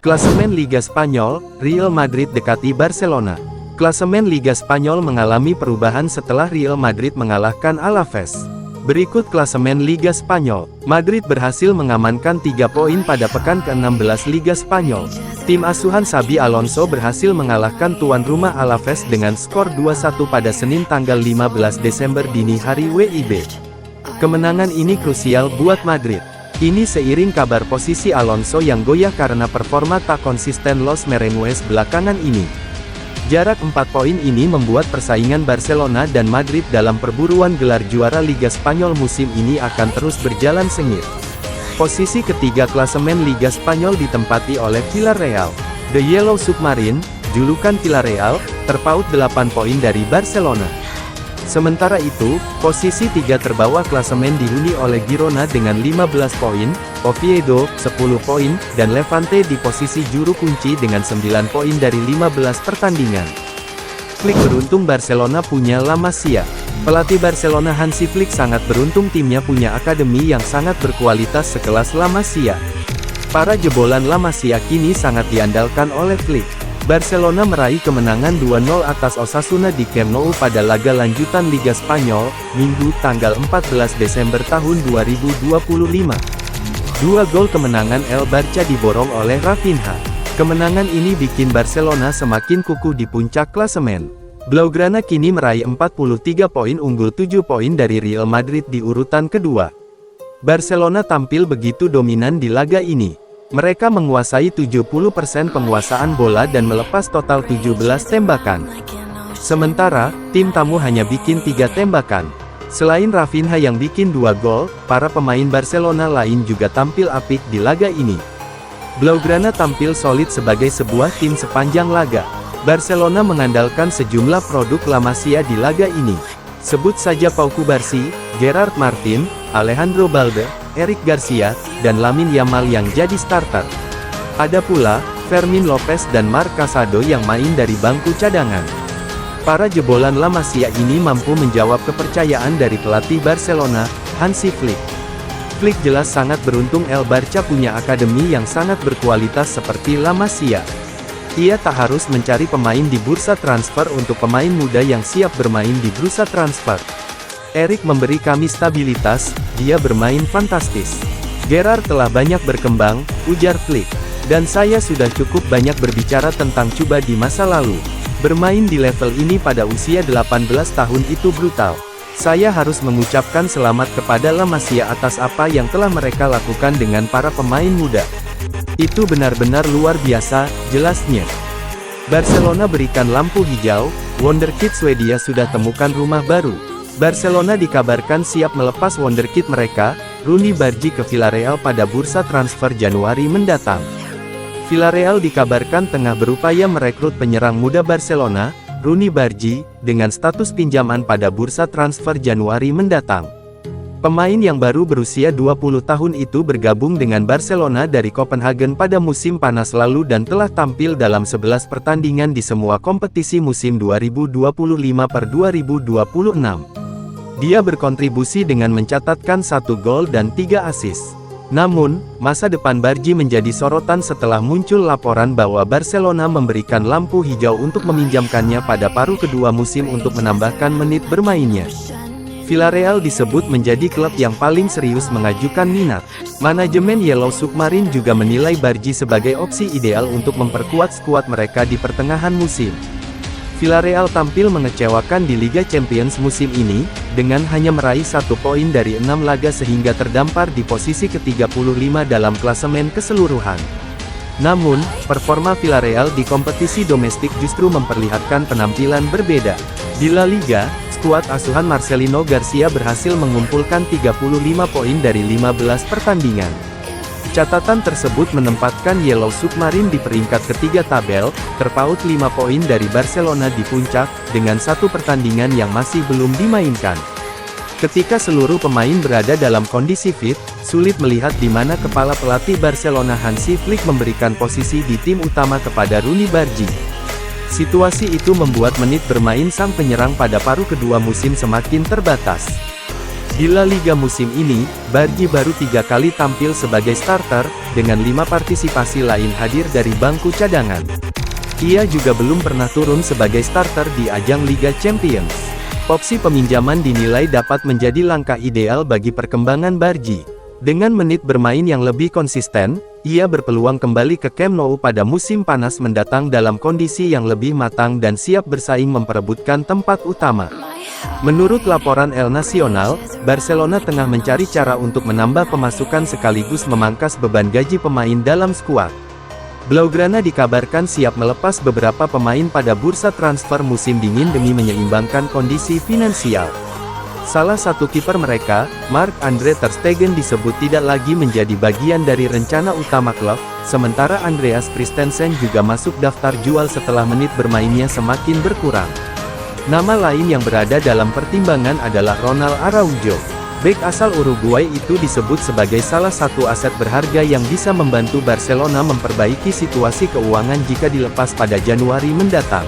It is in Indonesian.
Klasemen Liga Spanyol, Real Madrid dekati Barcelona. Klasemen Liga Spanyol mengalami perubahan setelah Real Madrid mengalahkan Alaves. Berikut klasemen Liga Spanyol. Madrid berhasil mengamankan 3 poin pada pekan ke-16 Liga Spanyol. Tim asuhan Xabi Alonso berhasil mengalahkan tuan rumah Alaves dengan skor 2-1 pada Senin tanggal 15 Desember dini hari WIB. Kemenangan ini krusial buat Madrid. Ini seiring kabar posisi Alonso yang goyah karena performa tak konsisten Los Merengues belakangan ini. Jarak 4 poin ini membuat persaingan Barcelona dan Madrid dalam perburuan gelar juara Liga Spanyol musim ini akan terus berjalan sengit. Posisi ketiga klasemen Liga Spanyol ditempati oleh Villarreal. The Yellow Submarine, julukan Villarreal, terpaut 8 poin dari Barcelona. Sementara itu, posisi 3 terbawah klasemen dihuni oleh Girona dengan 15 poin, Oviedo, 10 poin, dan Levante di posisi juru kunci dengan 9 poin dari 15 pertandingan. Flick beruntung Barcelona punya La Masia. Pelatih Barcelona Hansi Flick sangat beruntung timnya punya akademi yang sangat berkualitas sekelas La Masia. Para jebolan La Masia kini sangat diandalkan oleh Flick. Barcelona meraih kemenangan 2-0 atas Osasuna di Camp Nou pada laga lanjutan Liga Spanyol, Minggu tanggal 14 Desember tahun 2025. 2 gol kemenangan El Barça diborong oleh Rafinha. Kemenangan ini bikin Barcelona semakin kukuh di puncak klasemen. Blaugrana kini meraih 43 poin unggul 7 poin dari Real Madrid di urutan kedua. Barcelona tampil begitu dominan di laga ini. Mereka menguasai 70% penguasaan bola dan melepas total 17 tembakan. Sementara, tim tamu hanya bikin 3 tembakan. Selain Rafinha yang bikin 2 gol, para pemain Barcelona lain juga tampil apik di laga ini. Blaugrana tampil solid sebagai sebuah tim sepanjang laga. Barcelona mengandalkan sejumlah produk La Masia di laga ini. Sebut saja Pau Cubarsí, Gerard Martin, Alejandro Balde, Eric Garcia, dan Lamine Yamal yang jadi starter. Ada pula, Fermin Lopez dan Marc Casado yang main dari bangku cadangan. Para jebolan La Masia ini mampu menjawab kepercayaan dari pelatih Barcelona, Hansi Flick. Flick jelas sangat beruntung El Barça punya akademi yang sangat berkualitas seperti La Masia. Ia tak harus mencari pemain di bursa transfer untuk pemain muda yang siap bermain di bursa transfer. Eric memberi kami stabilitas, dia bermain fantastis. Gerard telah banyak berkembang, ujar Flick. Dan saya sudah cukup banyak berbicara tentang Cuba di masa lalu. Bermain di level ini pada usia 18 tahun itu brutal. Saya harus mengucapkan selamat kepada La Masia atas apa yang telah mereka lakukan dengan para pemain muda. Itu benar-benar luar biasa, jelasnya. Barcelona berikan lampu hijau, wonderkid Swedia sudah temukan rumah baru. Barcelona dikabarkan siap melepas wonderkid mereka, Rooney Bargi ke Villarreal pada bursa transfer Januari mendatang. Villarreal dikabarkan tengah berupaya merekrut penyerang muda Barcelona, Rooney Bargi, dengan status pinjaman pada bursa transfer Januari mendatang. Pemain yang baru berusia 20 tahun itu bergabung dengan Barcelona dari Copenhagen pada musim panas lalu dan telah tampil dalam 11 pertandingan di semua kompetisi musim 2025/2026. Dia berkontribusi dengan mencatatkan 1 gol dan 3 assist. Namun, masa depan Bargi menjadi sorotan setelah muncul laporan bahwa Barcelona memberikan lampu hijau untuk meminjamkannya pada paruh kedua musim untuk menambahkan menit bermainnya. Villarreal disebut menjadi klub yang paling serius mengajukan minat. Manajemen Yellow Submarine juga menilai Bargi sebagai opsi ideal untuk memperkuat skuad mereka di pertengahan musim. Villarreal tampil mengecewakan di Liga Champions musim ini, dengan hanya meraih 1 poin dari 6 laga sehingga terdampar di posisi ke-35 dalam klasemen keseluruhan. Namun, performa Villarreal di kompetisi domestik justru memperlihatkan penampilan berbeda. Di La Liga, skuad asuhan Marcelino Garcia berhasil mengumpulkan 35 poin dari 15 pertandingan. Catatan tersebut menempatkan Yellow Submarine di peringkat ketiga tabel, terpaut 5 poin dari Barcelona di puncak, dengan 1 pertandingan yang masih belum dimainkan. Ketika seluruh pemain berada dalam kondisi fit, sulit melihat di mana kepala pelatih Barcelona Hansi Flick memberikan posisi di tim utama kepada Rooney Bargi. Situasi itu membuat menit bermain sang penyerang pada paruh kedua musim semakin terbatas. Di La Liga musim ini, Bargi baru 3 kali tampil sebagai starter, dengan 5 partisipasi lain hadir dari bangku cadangan. Ia juga belum pernah turun sebagai starter di ajang Liga Champions. Opsi peminjaman dinilai dapat menjadi langkah ideal bagi perkembangan Bargi. Dengan menit bermain yang lebih konsisten, ia berpeluang kembali ke Camp Nou pada musim panas mendatang dalam kondisi yang lebih matang dan siap bersaing memperebutkan tempat utama. Menurut laporan El Nacional, Barcelona tengah mencari cara untuk menambah pemasukan sekaligus memangkas beban gaji pemain dalam skuad. Blaugrana dikabarkan siap melepas beberapa pemain pada bursa transfer musim dingin demi menyeimbangkan kondisi finansial. Salah satu kiper mereka, Marc-Andre ter Stegen disebut tidak lagi menjadi bagian dari rencana utama klub, sementara Andreas Christensen juga masuk daftar jual setelah menit bermainnya semakin berkurang. Nama lain yang berada dalam pertimbangan adalah Ronald Araujo. Bek asal Uruguay itu disebut sebagai salah satu aset berharga yang bisa membantu Barcelona memperbaiki situasi keuangan jika dilepas pada Januari mendatang.